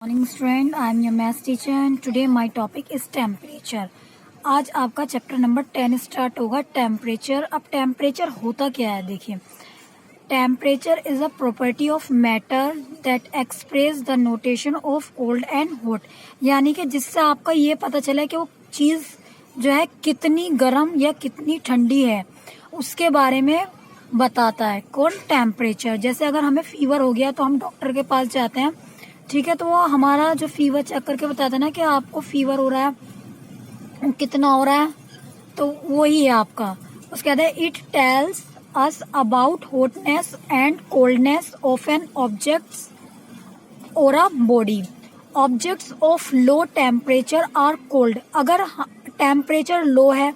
Morning student, I am your maths teacher and today my topic is temperature. आज आपका chapter number 10 start होगा, temperature. अब temperature होता क्या है, देखिए। Temperature is a property of matter that express the notation of cold and hot, यानी कि जिससे आपका ये पता चला कि वो चीज़ जो है कितनी गर्म या कितनी ठंडी है, उसके बारे में बताता है कौन, टेम्परेचर। जैसे अगर हमें फीवर हो गया तो हम डॉक्टर के पास जाते हैं, ठीक है, तो वो हमारा जो फीवर चेक करके बताता है ना कि आपको फीवर हो रहा है, कितना हो रहा है, तो वही है आपका। उसके बाद it tells us about hotness and coldness of an objects और a body. Objects of low temperature are cold. अगर टेम्परेचर लो है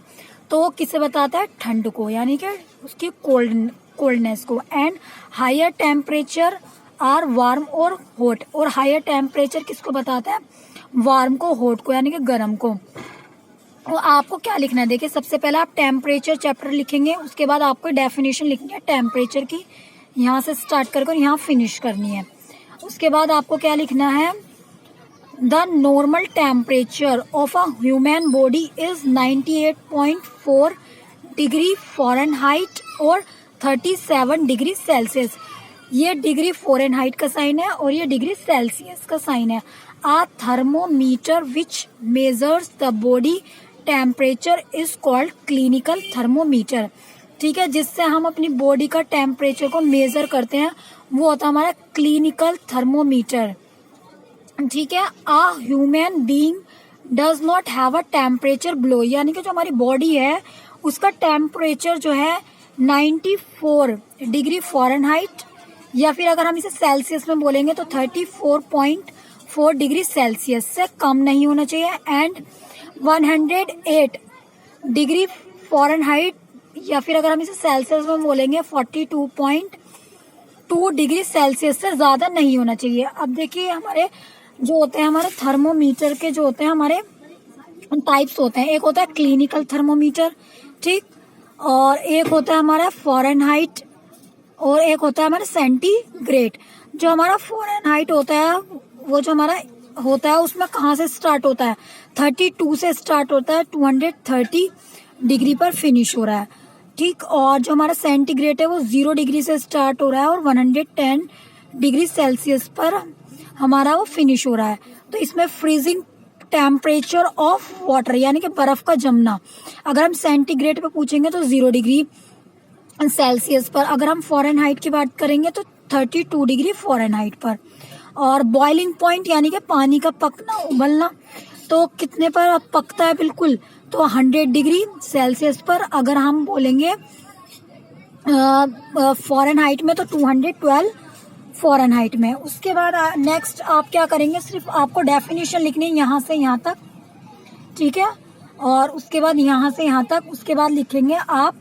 तो वो किसे बताता है, ठंड को, यानी कि उसकी कोल्डनेस को। And higher temperature are warm और हॉट, और हायर टेम्परेचर किसको बताता है, वार्म को, हॉट को, यानी कि गर्म को। और आपको क्या लिखना है, देखिए, सबसे पहले आप टेम्परेचर चैप्टर लिखेंगे, उसके बाद आपको डेफिनेशन लिखनी है टेम्परेचर की, यहाँ से स्टार्ट कर यहाँ फिनिश करनी है। उसके बाद आपको क्या लिखना है, the normal temperature of a human body is 98.4 degree Fahrenheit और 37 डिग्री सेल्सियस। ये डिग्री फ़ारेनहाइट का साइन है और ये डिग्री सेल्सियस का साइन है। A thermometer which measures the body temperature is called clinical thermometer. ठीक है, जिससे हम अपनी बॉडी का टेम्परेचर को मेजर करते हैं, वो होता है हमारा क्लिनिकल थर्मोमीटर। ठीक है, a human being does not have a temperature below, यानी कि जो हमारी बॉडी है उसका टेम्परेचर जो है 94 डिग्री फ़ारेनहाइट, या फिर अगर हम इसे सेल्सियस में बोलेंगे तो 34.4 डिग्री सेल्सियस से कम नहीं होना चाहिए, एंड 108 डिग्री फ़ारेनहाइट, या फिर अगर हम इसे सेल्सियस में बोलेंगे 42.2 डिग्री सेल्सियस से ज़्यादा नहीं होना चाहिए। अब देखिए, हमारे जो होते हैं, हमारे थर्मोमीटर के जो होते हैं, हमारे टाइप्स होते हैं। एक होता है क्लिनिकल थर्मोमीटर, ठीक, और एक होता है हमारा फ़ारेनहाइट, और एक होता है हमारा सेंटीग्रेड। जो हमारा फ़ारेनहाइट होता है, वो जो हमारा होता है उसमें कहाँ से स्टार्ट होता है, 32 से स्टार्ट होता है, 230 डिग्री पर फिनिश हो रहा है, ठीक। और जो हमारा सेंटीग्रेड है वो 0 डिग्री से स्टार्ट हो रहा है और 110 डिग्री सेल्सियस पर हमारा वो फिनिश हो रहा है। तो इसमें फ्रीजिंग टेम्परेचर ऑफ वाटर, यानी कि बर्फ का जमना, अगर हम सेंटीग्रेड पे पूछेंगे तो 0 डिग्री सेल्सियस पर, अगर हम फ़ारेनहाइट की बात करेंगे तो 32 डिग्री फ़ारेनहाइट पर। और बॉइलिंग पॉइंट, यानी कि पानी का पकना, उबलना, तो कितने पर पकता है बिल्कुल, तो 100 डिग्री सेल्सियस पर। अगर हम बोलेंगे फ़ारेनहाइट में तो 212 फ़ारेनहाइट में। उसके बाद नेक्स्ट आप क्या करेंगे, सिर्फ आपको डेफिनेशन लिखनी है यहाँ से यहाँ तक, ठीक है, और उसके बाद यहाँ से यहाँ तक। उसके बाद लिखेंगे आप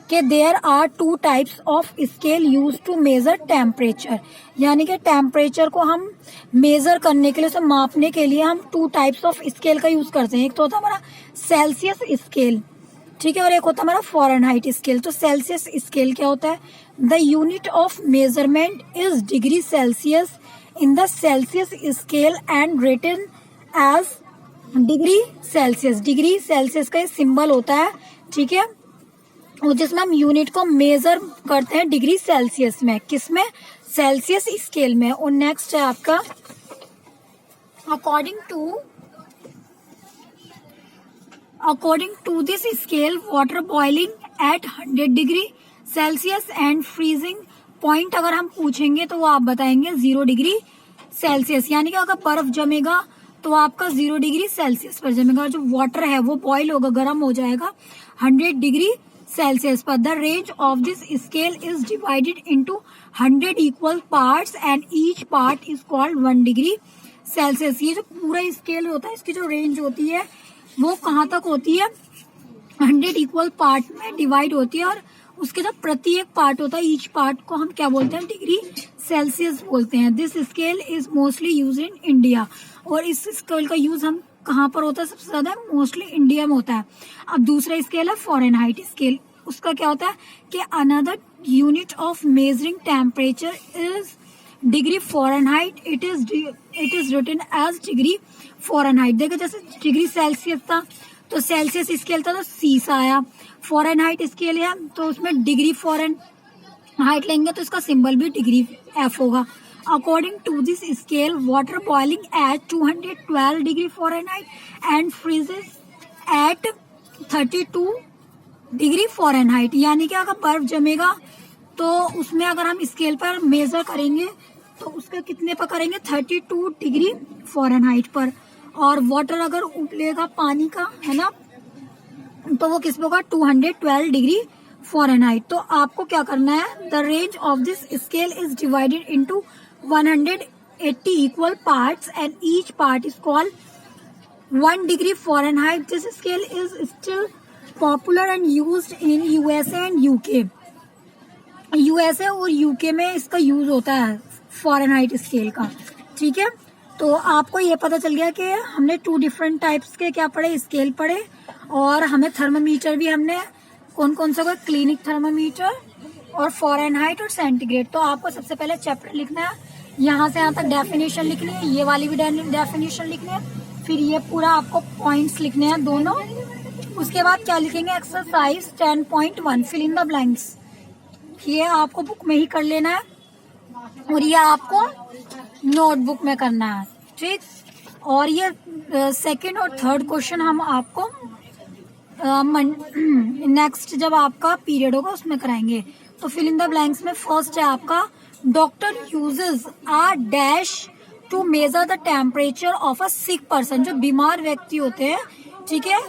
कि there are 2 types of scale use to measure temperature, यानी कि टेम्परेचर को हम मेजर करने के लिए, उसे मापने के लिए हम 2 टाइप्स ऑफ स्केल का यूज करते हैं। एक तो होता है हमारा सेल्सियस स्केल, ठीक है, और एक होता है हमारा फ़ारेनहाइट स्केल। तो सेल्सियस स्केल क्या होता है, the unit of measurement is degree Celsius in the Celsius scale and written as degree Celsius. Degree Celsius का सिंबल होता है, ठीक है, और जिसमें हम यूनिट को मेजर करते हैं डिग्री सेल्सियस में, किसमें, सेल्सियस स्केल में। और नेक्स्ट है आपका according to this scale water boiling at 100 degree Celsius and freezing point अगर हम पूछेंगे तो वो आप बताएंगे 0 डिग्री सेल्सियस, यानी कि अगर बर्फ जमेगा तो आपका 0 डिग्री सेल्सियस पर जमेगा, जो वाटर है वो बॉइल होगा, गर्म हो जाएगा 100 डिग्री सेल्सियस पर। The range of this scale is divided into 100 equal parts and each part is called 1 degree Celsius. ये जो पूरा स्केल होता है, इसकी जो रेंज होती है वो कहाँ तक होती है, 100 इक्वल पार्ट में डिवाइड होती है, और उसके जो प्रत्येक पार्ट होता है, ईच पार्ट को हम क्या बोलते हैं, डिग्री सेल्सियस बोलते हैं। This scale is mostly use in India, और इस स्केल का यूज हम कहाँ पर होता है, सबसे ज्यादा मोस्टली इंडिया में होता है। अब दूसरा स्केल है फ़ारेनहाइट स्केल, उसका क्या होता है कि another unit of measuring temperature is degree Fahrenheit, it is written as degree Fahrenheit. देखो जैसे डिग्री सेल्सियस था तो सेल्सियस स्केल था तो सी सा आया, फ़ारेनहाइट स्केल है तो उसमें डिग्री फ़ारेनहाइट लेंगे तो इसका सिंबल भी डिग्री एफ होगा। According to this scale water boiling at 212 degree Fahrenheit and freezes at 32 degree Fahrenheit. यानी कि अगर बर्फ जमेगा तो उसमें अगर हम स्केल पर मेजर करेंगे तो उसका कितने पर करेंगे, 32 डिग्री फ़ारेनहाइट पर। और वाटर अगर उबलेगा पानी का, है ना, तो वो किस पे होगा, 212 डिग्री फ़ारेनहाइट। तो आपको क्या करना है, the range of this scale is divided into 180 equal parts and each part is called 1 degree Fahrenheit. This scale is still popular and used in USA and UK. USA और UK में इसका use होता है Fahrenheit scale का। ठीक है, तो आपको ये पता चल गया कि हमने 2 डिफरेंट टाइप्स के क्या पढ़े, स्केल पढ़े। और हमें थर्मामीटर भी हमने कौन कौन सा, क्लिनिक थर्मामीटर और फ़ारेनहाइट और सेंटीग्रेड। तो आपको सबसे पहले चैप्टर लिखना है, यहाँ से यहाँ तक डेफिनेशन लिखनी है, ये वाली भी डेफिनेशन लिखनी है, फिर ये पूरा आपको पॉइंट्स लिखने हैं दोनों। उसके बाद क्या लिखेंगे, exercise 10.1 fill in the blanks. ये आपको बुक में ही कर लेना है और ये आपको नोटबुक में करना है। ठीक, और ये सेकंड और थर्ड क्वेश्चन हम आपको नेक्स्ट जब आपका पीरियड होगा उसमें कराएंगे। तो फिल इन द ब्लैंक्स में फर्स्ट है आपका, doctor uses uh dash to measure the temperature of a sick person. जो बीमार व्यक्ति होते हैं, ठीक है,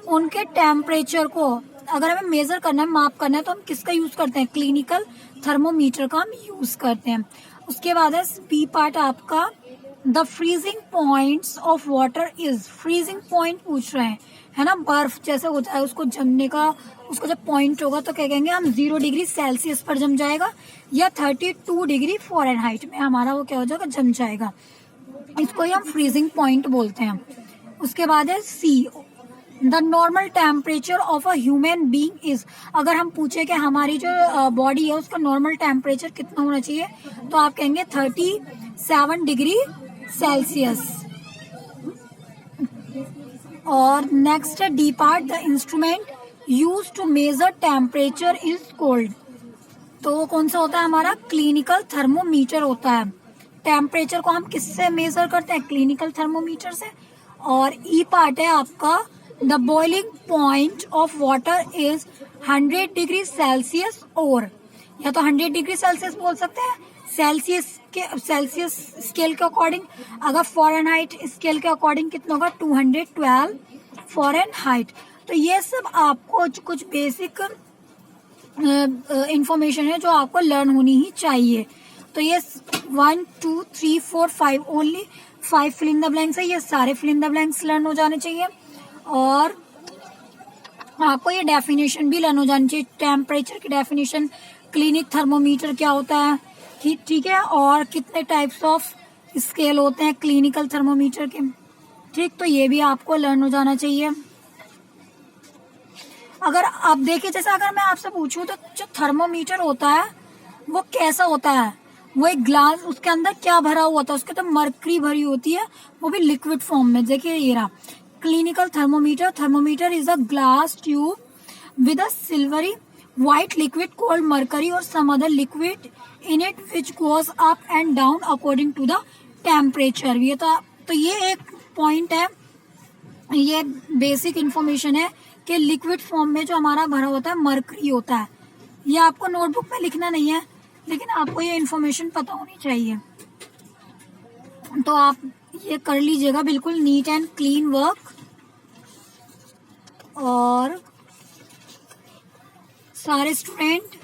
उनके टेम्परेचर को अगर हमें मेजर करना है, माप करना है, तो हम किसका यूज करते हैं, क्लिनिकल थर्मोमीटर का हम यूज करते हैं। उसके बाद है बी पार्ट आपका, the freezing points of water is. Freezing point पूछ रहे हैं, है ना, बर्फ जैसे होता है उसको जमने का, उसको जब पॉइंट होगा तो क्या कहेंगे हम, 0 डिग्री सेल्सियस पर जम जाएगा या 32 डिग्री फ़ारेनहाइट में हमारा वो क्या हो जाएगा, जम जाएगा। इसको ही हम फ्रीजिंग पॉइंट बोलते हैं। उसके बाद है C, the normal temperature of a human being is. अगर हम पूछे कि हमारी जो बॉडी है उसका नॉर्मल टेम्परेचर कितना होना चाहिए, तो आप कहेंगे 37 डिग्री सेल्सियस। और नेक्स्ट है D part, the instrument use to measure temperature is called. तो वो कौन सा होता है हमारा, क्लिनिकल थर्मोमीटर होता है। टेम्परेचर को हम किससे मेजर करते हैं, क्लिनिकल थर्मोमीटर से। और ई पार्ट है आपका, the boiling point of water is 100 degree Celsius, और या तो 100 डिग्री सेल्सियस बोल सकते हैं सेल्सियस स्केल के अकॉर्डिंग। अगर फ़ारेनहाइट स्केल के अकॉर्डिंग कितना होगा, 212 फ़ारेनहाइट। तो ये सब आपको कुछ बेसिक इंफॉर्मेशन है जो आपको लर्न होनी ही चाहिए। तो ये 1 2 3 4 5 only 5 fill in the blanks है, ये सारे fill in the blanks learn हो जाने चाहिए। और आपको ये डेफिनेशन भी लर्न हो जानी चाहिए, टेम्परेचर की डेफिनेशन, क्लिनिक थर्मोमीटर क्या होता है, ठीक है, और कितने टाइप्स ऑफ स्केल होते हैं क्लिनिकल थर्मोमीटर के। ठीक, तो ये भी आपको लर्न हो जाना चाहिए। अगर आप देखिए, जैसे अगर मैं आपसे पूछूं तो जो थर्मोमीटर होता है वो कैसा होता है, वो एक ग्लास, उसके अंदर क्या भरा हुआ था, उसके अंदर मरकरी भरी होती है, वो भी लिक्विड फॉर्म में। देखिए ये रहा clinical thermometer. Thermometer is a glass tube with a silvery white liquid called mercury or some other liquid in it which goes up and down according to the temperature। ये तो ये एक point है, ये बेसिक इंफॉर्मेशन है कि liquid form में जो हमारा भरा होता है मरकरी होता है। ये आपको नोटबुक में लिखना नहीं है, लेकिन आपको ये इंफॉर्मेशन पता होनी चाहिए। तो आप ये कर लीजिएगा, बिल्कुल नीट एंड क्लीन वर्क। और सारे स्टूडेंट,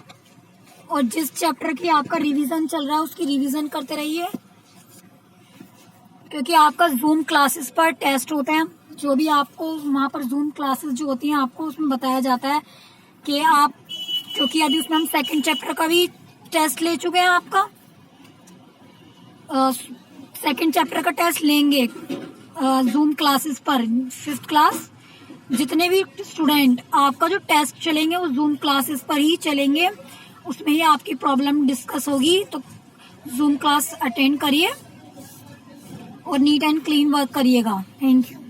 और जिस चैप्टर की आपका रिवीजन चल रहा है उसकी रिवीजन करते रहिए, क्योंकि आपका जूम क्लासेस पर टेस्ट होते हैं। जो भी आपको वहाँ पर जूम क्लासेस जो होती हैं आपको उसमें बताया जाता है कि आप, क्योंकि अभी उसमें हम सेकंड चैप्टर का भी टेस्ट ले चुके हैं, आपका सेकंड चैप्टर का टेस्ट लेंगे जूम क्लासेस पर। 5th क्लास जितने भी स्टूडेंट, आपका जो टेस्ट चलेंगे वो जूम क्लासेस पर ही चलेंगे, उसमें ही आपकी प्रॉब्लम डिस्कस होगी। तो जूम क्लास अटेंड करिए और नीट एंड क्लीन वर्क करिएगा। Thank you.